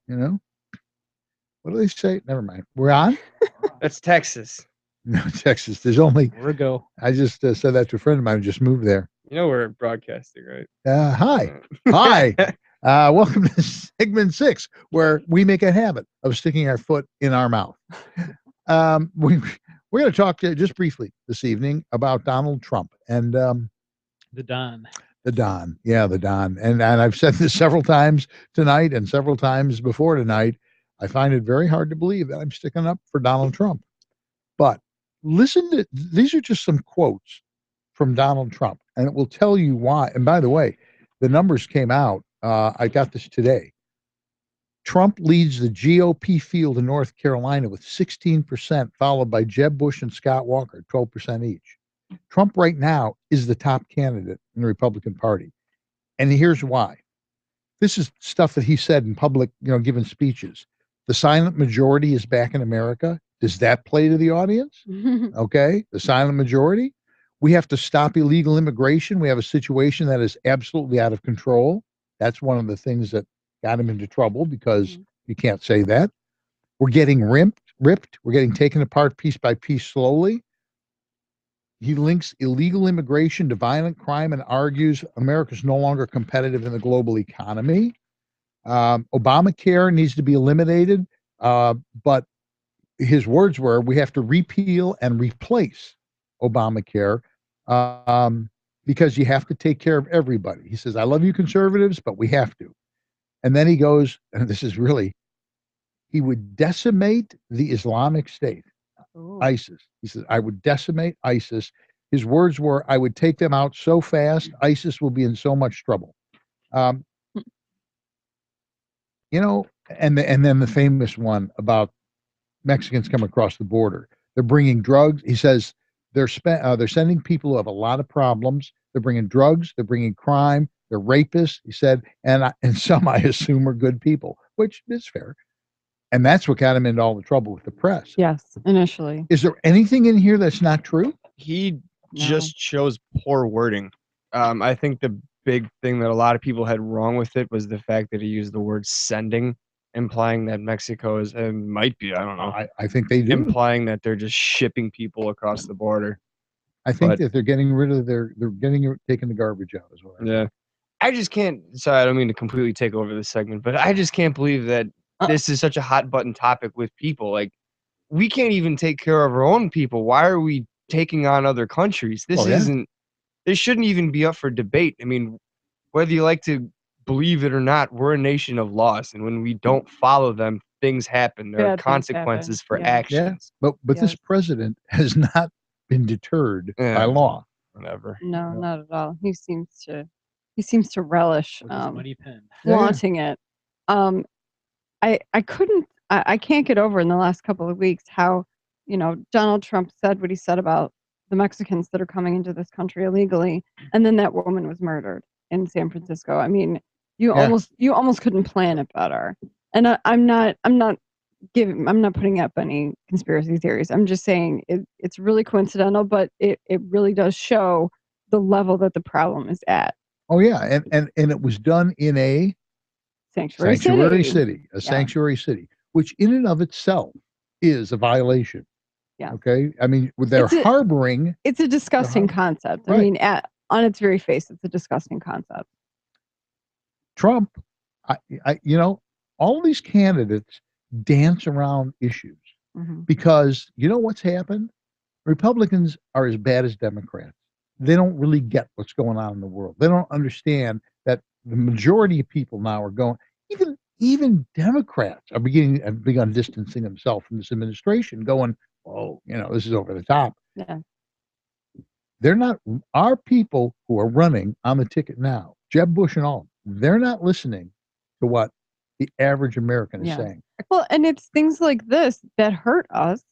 You know, what do they say? Never mind. We're on? That's Texas. No, Texas. There's only, There we go. I just said that to a friend of mine who just moved there. You know we're broadcasting, right? Hi. Hi. Welcome to segment 6, where we make a habit of sticking our foot in our mouth. We're going to talk just briefly this evening about Donald Trump and The Don. the Don. Yeah, the Don. And I've said this several times tonight and several times before tonight. I find it very hard to believe that I'm sticking up for Donald Trump. But listen to these are just some quotes from Donald Trump, and it will tell you why. And by the way, the numbers came out. I got this today. Trump leads the GOP field in North Carolina with 16%, followed by Jeb Bush and Scott Walker, 12% each. Trump right now is the top candidate in the Republican Party. And here's why. This is stuff that he said in public, giving speeches. The silent majority is back in America. Does that play to the audience? Okay. The silent majority. We have to stop illegal immigration. We have a situation that is absolutely out of control. That's one of the things that got him into trouble, because you can't say that. We're getting ripped. We're getting taken apart piece by piece slowly. He links illegal immigration to violent crime and argues America's no longer competitive in the global economy. Obamacare needs to be eliminated, but his words were, we have to repeal and replace Obamacare because you have to take care of everybody. He says, I love you conservatives, but we have to. And then he goes, and this is really, he would decimate the Islamic State, ISIS. He says, I would decimate ISIS. His words were, I would take them out so fast, ISIS will be in so much trouble. And then the famous one about Mexicans come across the border. They're bringing drugs. He says they're sending people who have a lot of problems. They're bringing drugs. They're bringing crime. They're rapists. He said, and some I assume are good people, which is fair. And that's what got him into all the trouble with the press. Yes, initially. Is there anything in here that's not true? He just chose poor wording. I think the big thing that a lot of people had wrong with it was the fact that he used the word sending, implying that Mexico is, and might be, I don't know. I think they do. Implying that they're just shipping people across the border. I think that they're getting rid of taking the garbage out as well. Yeah. I just can't, sorry, I don't mean to completely take over this segment, but I just can't believe that this is such a hot button topic with people. Like, we can't even take care of our own people. Why are we taking on other countries? This shouldn't even be up for debate. I mean, whether you like to believe it or not, we're a nation of laws, and when we don't follow them, things happen. There are consequences for actions. Yeah. But this president has not been deterred by law. Whatever. No, not at all. He seems to relish muddy pen. flaunting it. I can't get over in the last couple of weeks how, Donald Trump said what he said about the Mexicans that are coming into this country illegally, and then that woman was murdered in San Francisco. I mean, you almost couldn't plan it better. And I'm not putting up any conspiracy theories. I'm just saying it's really coincidental, but it really does show the level that the problem is at. Oh yeah, and it was done in a sanctuary city, sanctuary city, which in and of itself is a violation. Yeah. Okay. I mean, they're harboring. It's a disgusting concept. Right. I mean, on its very face, it's a disgusting concept. Trump, all these candidates dance around issues because you know what's happened? Republicans are as bad as Democrats. They don't really get what's going on in the world. They don't understand that the majority of people now are going, even Democrats have begun distancing themselves from this administration, going, oh, this is over the top. Yeah. They're not, our people who are running on the ticket now, Jeb Bush and all, they're not listening to what the average American is saying. Well, and it's things like this that hurt us,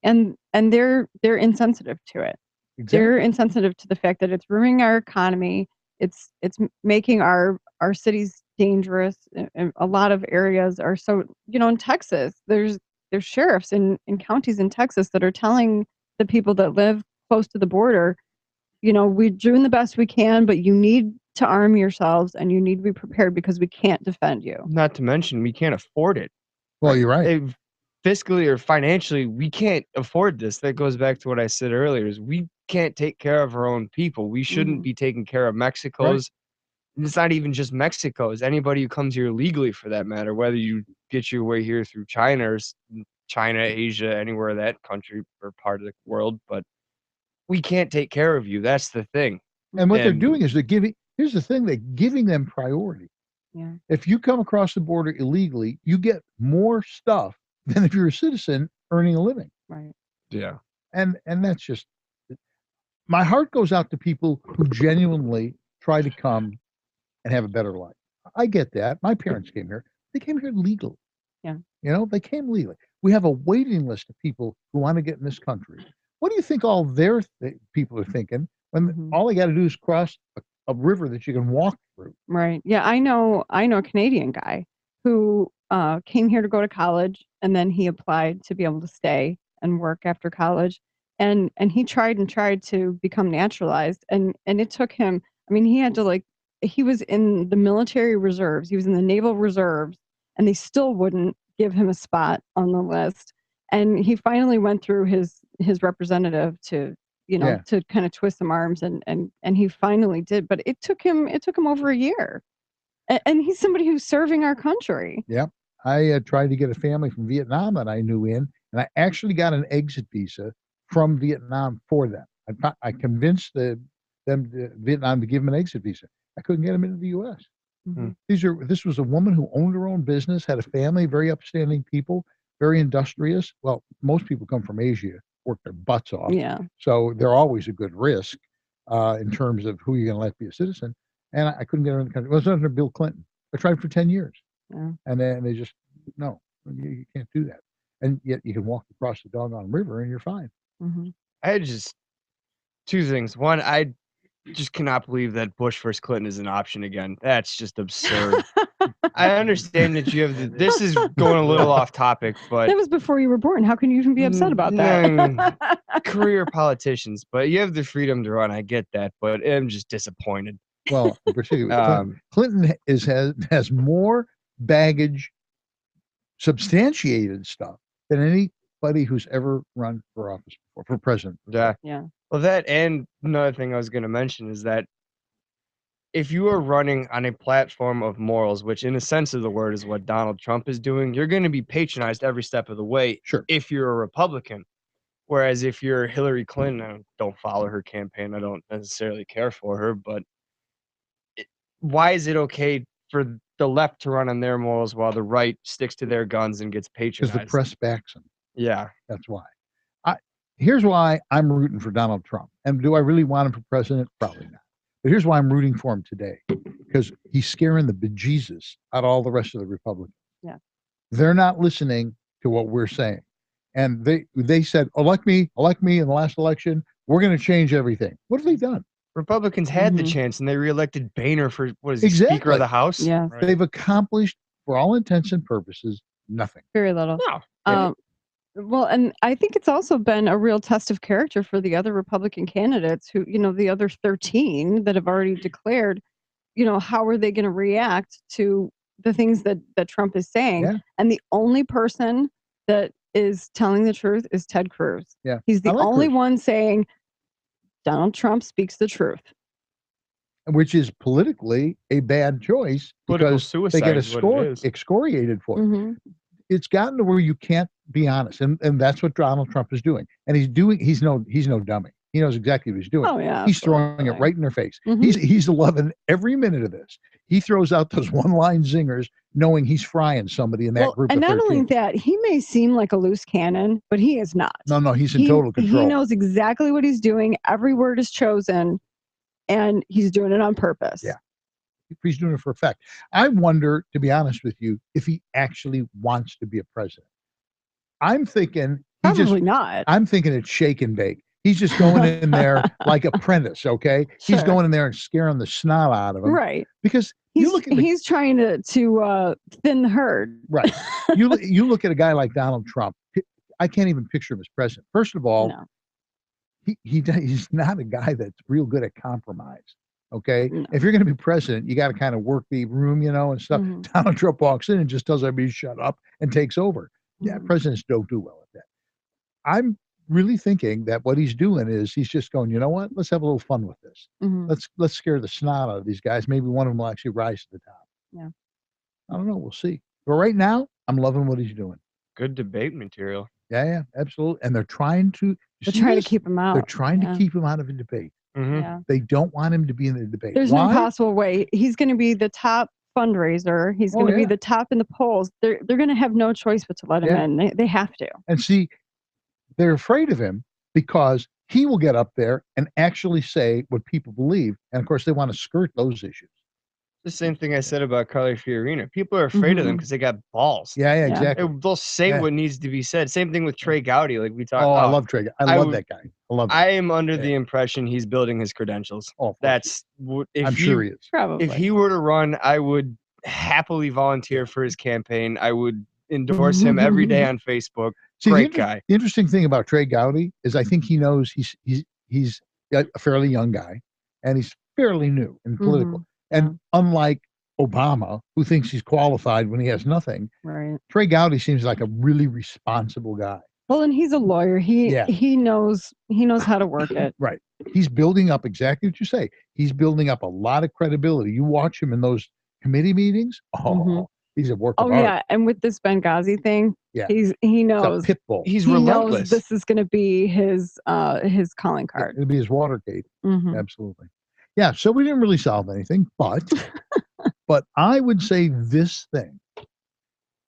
and they're insensitive to it. Exactly. They're insensitive to the fact that it's ruining our economy. It's making our cities dangerous. And a lot of areas are so, in Texas, there's sheriffs in counties in Texas that are telling the people that live close to the border, we're doing the best we can, but you need to arm yourselves and you need to be prepared because we can't defend you. Not to mention, we can't afford it. Well, you're right. Fiscally or financially, we can't afford this. That goes back to what I said earlier, is we can't take care of our own people. We shouldn't be taking care of Mexico's. Right. It's not even just Mexico's. Anybody who comes here legally, for that matter, whether you get your way here through China or China, Asia, anywhere that country or part of the world, but we can't take care of you. That's the thing. And what they're doing is here's the thing, they're giving them priority. Yeah. If you come across the border illegally, you get more stuff than if you're a citizen earning a living. Right. Yeah. And that's just, my heart goes out to people who genuinely try to come and have a better life. I get that. My parents came here. They came here legally. Yeah. They came legally. We have a waiting list of people who want to get in this country. What do you think all their people are thinking when all they got to do is cross a river that you can walk through? Right. Yeah. I know a Canadian guy who came here to go to college, and then he applied to be able to stay and work after college. And he tried to become naturalized. And it took him, he had to he was in the military reserves. He was in the naval reserves, and they still wouldn't give him a spot on the list. And he finally went through his representative to to kind of twist some arms, and he finally did. But it took him over a year. And he's somebody who's serving our country. Yeah. I tried to get a family from Vietnam that I knew in, and I actually got an exit visa from Vietnam for them. I convinced Vietnam to give them an exit visa. I couldn't get them into the U.S. Mm-hmm. This was a woman who owned her own business, had a family, very upstanding people, very industrious. Well, most people come from Asia, work their butts off. Yeah. So they're always a good risk in terms of who you're going to let be a citizen. And I couldn't get her in the country. It was under Bill Clinton. I tried for 10 years. Yeah. And then they just, no, you can't do that. And yet you can walk across the doggone river and you're fine. Mm-hmm. I had just two things. One, I just cannot believe that Bush versus Clinton is an option again. That's just absurd. I understand that you have this is going a little off topic, but that was before you were born. How can you even be upset about that? Career politicians, but you have the freedom to run. I get that, but I'm just disappointed. Well, particularly Clinton has more baggage, substantiated stuff than anybody who's ever run for office before, for president. Yeah. Yeah. Well, that, and another thing I was going to mention is that if you are running on a platform of morals, which in a sense of the word is what Donald Trump is doing, you're going to be patronized every step of the way. Sure. If you're a Republican. Whereas if you're Hillary Clinton, I don't follow her campaign. I don't necessarily care for her, but why is it okay for the left to run on their morals while the right sticks to their guns and gets patronized? Because the press backs them. Yeah. That's why. Here's why I'm rooting for Donald Trump. And do I really want him for president? Probably not. But here's why I'm rooting for him today. Because he's scaring the bejesus out of all the rest of the Republicans. Yeah. They're not listening to what we're saying. And they said, elect me in the last election. We're going to change everything. What have they done? Republicans had the chance, and they reelected Boehner for, what is he, Speaker of the House? Yeah. Right. They've accomplished, for all intents and purposes, nothing. Very little. No. Well, and I think it's also been a real test of character for the other Republican candidates who, the other 13 that have already declared, how are they going to react to the things that Trump is saying? Yeah. And the only person that is telling the truth is Ted Cruz. Yeah. He's the only Cruz. one saying Donald Trump speaks the truth. Which is politically a bad choice because they get excoriated for it. Mm-hmm. It's gotten to where you can't be honest. And that's what Donald Trump is doing. And he's no dummy. He knows exactly what he's doing. Oh, yeah, he's throwing it right in their face. Mm-hmm. He's loving every minute of this. He throws out those one-line zingers knowing he's frying somebody in that group and of not 13. only that, he may seem like a loose cannon, but he is not. No, he's in total control. He knows exactly what he's doing. Every word is chosen, and he's doing it on purpose. Yeah. He's doing it for effect. I wonder, to be honest with you, if he actually wants to be a president. I'm thinking not. I'm thinking it's shake and bake. He's just going in there like Apprentice, okay? Sure. He's going in there and scaring the snot out of him. Right. Because he's trying to thin the herd. Right. You look at a guy like Donald Trump. I can't even picture him as president. First of all, he's not a guy that's real good at compromise. Okay, No. if you're going to be president, you got to kind of work the room, and stuff. Mhm. Donald Trump walks in and just tells everybody to shut up and takes over. Yeah, Mhm. presidents don't do well at that. I'm really thinking that what he's doing is he's just going, you know what? Let's have a little fun with this. Mhm. Let's scare the snot out of these guys. Maybe one of them will actually rise to the top. Yeah. I don't know. We'll see. But right now, I'm loving what he's doing. Good debate material. Yeah, absolutely. And they're trying to. They're trying to keep him out. They're trying Yeah. to keep him out of a debate. Mhm. Yeah. They don't want him to be in the debate. There's Why? no possible way. He's going to be the top fundraiser. He's going to be yeah. the top in the polls. They're going to have no choice but to let him Yeah. in. They have to. And see, they're afraid of him because he will get up there and actually say what people believe. And of course, they want to skirt those issues. The same thing I said about Carly Fiorina. People are afraid of them Mhm. because they got balls. Yeah, Yeah. exactly. They'll say Yeah. what needs to be said. Same thing with Trey Gowdy. Like we talked. Oh, I love Trey. I love would- that guy. I love him. I am under Yeah. the impression he's building his credentials. Oh, of course That's what if I'm he, sure he is. Probably. if he were to run, I would happily volunteer for his campaign. I would endorse him every day on Facebook. See, Great guy. The interesting thing about Trey Gowdy is I think he knows he's a fairly young guy and he's fairly new in political. Mhm. And unlike Obama, who thinks he's qualified when he has nothing, Right. Trey Gowdy seems like a really responsible guy. Well, and he's a lawyer. Yeah. He knows how to work it. Right. He's building up exactly what you say. He's building up a lot of credibility. You watch him in those committee meetings. Oh, Mhm. he's a work Oh of art. yeah, and with this Benghazi thing, Yeah. he He's knows a pit bull. He's he relentless. knows this is going to be his calling card. It'll be his Watergate. Mhm. Absolutely. Yeah. So we didn't really solve anything, but I would say this thing.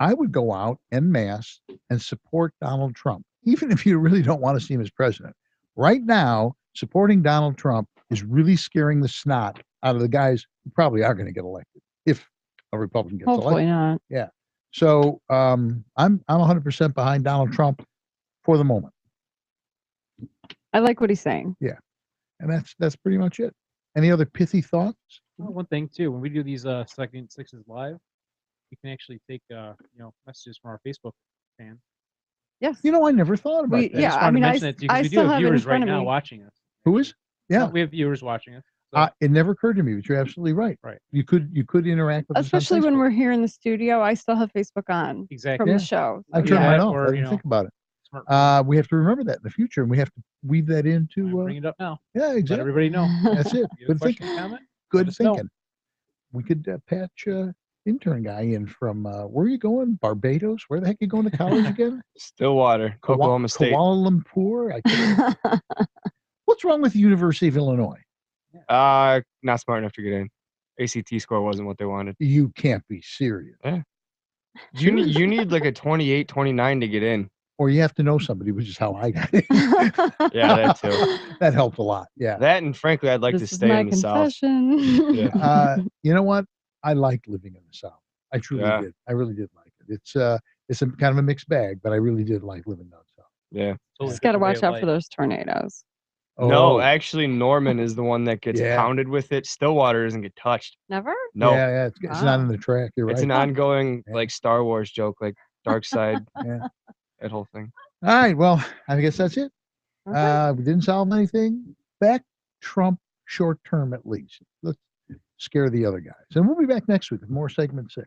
I would go out en masse and support Donald Trump, even if you really don't want to see him as president. Right now, supporting Donald Trump is really scaring the snot out of the guys who probably are going to get elected if a Republican gets Hopefully elected. not. So I'm 100% behind Donald Trump for the moment, I like what he's saying. and that's pretty much it. Any other pithy thoughts? One thing too, when we do these second sixes live, we can actually take messages from our Facebook fans. Yes. I never thought about We- that. I yeah, just I wanted mean, to I mention it to you 'cause I we do still have have it in viewers right front of now me. watching us. Who is? Yeah. We have viewers watching us. So, It never occurred to me, but you're absolutely right. Right. You could interact with us on Especially when Facebook. we're here in the studio, I still have Facebook on exactly. from Yeah. the show. I So, turned Yeah. mine off. Or, I didn't think about it. Smart. We have to remember that in the future, and we have to weave that I'm into. bringing it up now. Yeah, Let exactly. everybody know. That's it. If you have a Good question, thinking. comment, Good let us know. thinking. We could patch intern guy in from where are you going? Barbados? Where the heck are you going to college again? Stillwater, Oklahoma State. Kuala Lumpur. What's wrong with the University of Illinois? Not smart enough to get in. ACT score wasn't what they wanted. You can't be serious. You need like a 28, 29 to get in. Or you have to know somebody, which is how I got it. Yeah, that too. That helped a lot. Yeah. That and frankly, I'd like this to is stay my in the South. confession. Yeah. You know what? I liked living in the South. I truly Yeah. did. I really did like it. It's a kind of a mixed bag, but I really did like living down south. Yeah. Just got to watch out for those tornadoes. No, Oh, actually, Norman is the one that gets Yeah. pounded with it. Stillwater doesn't get touched. Never? No, yeah, it's not in the track. You're it's right. an ongoing Yeah. like Star Wars joke, like Dark Side. Yeah. That whole thing. All right. Well, I guess that's it. Okay. We didn't solve anything. Back Trump short term at least. Let's scare the other guys. And we'll be back next week with more segment 6.